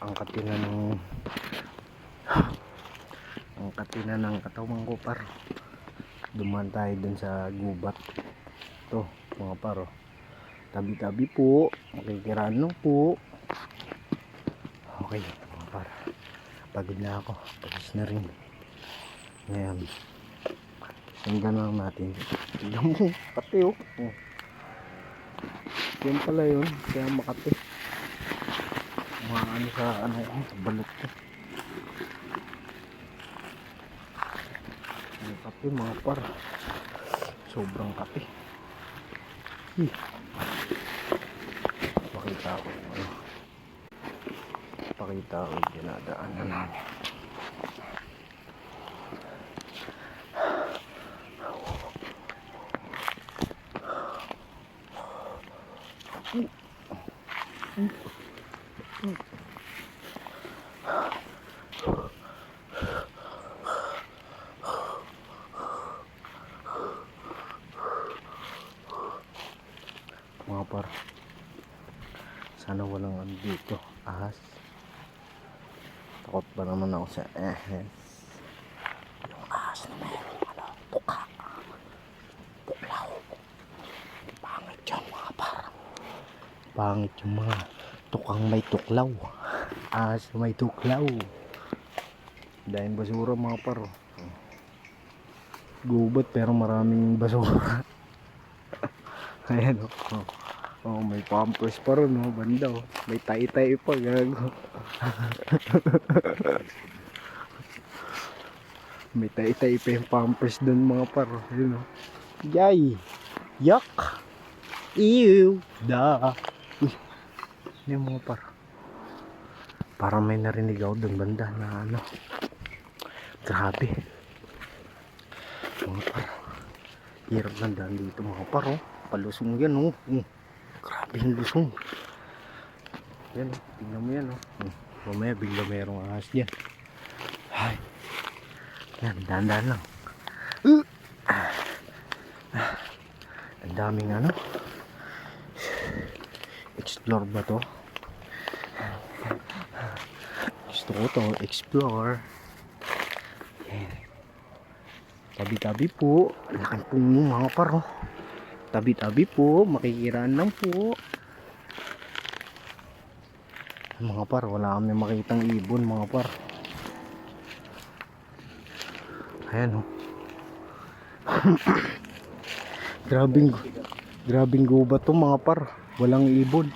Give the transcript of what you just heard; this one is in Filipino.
ang katina ng katawan ko par. Dumaan tayo dun sa gubat. Ito mga paro, tabi-tabi po, makikiraan lang po. Okay mga par, pagod na ako, pagod na rin. Ngayon sundan lang natin. Tignan mo kate oh. Yan pala yun, kaya makate mga ano sa ano ko, balot ko. Ang kape mga par, sobrang kape. Pakita ko ano, pakita ko yung dinadaanan namin. Mga par, sana walang ano dito, ahas. Takot ba naman ako sa ahas. Yung ahas na mayroong ano, tuka, tuklaw. Pangit yan mga par, pangit yung mga tukang may tuklaw, ahas na may tuklaw. Dahil basura mga par, gubat pero maraming basura. Ayan oh, may pampers pa ron oh, banda oh. May tay-tay pa, gago. May tay-tay pa yung pampers dun mga par. Ayun oh. Yay! Yuck! Ew! Da! Uy! Ano yung mga par? Parang may narinig ako dun banda na ano. Grabe. Mga par. Hirap na daan dito mga par oh. Palusong yan oh. Grabe yung lusong. Yan oh, tingnan mo yan oh. Mamaya bigla mayroong ahas dyan. Ay. Yan, dahan-dahan lang. Ang daming ano. Explore ba to? Gusto ko to, explore. Yan. Tabi-tabi po. Laking puno mga par oh. Tabi-tabi po, makikiraan lang po. Mga par, wala kami makitang ibon mga par. Ayan oh. grabing gubat to mga par, walang ibon.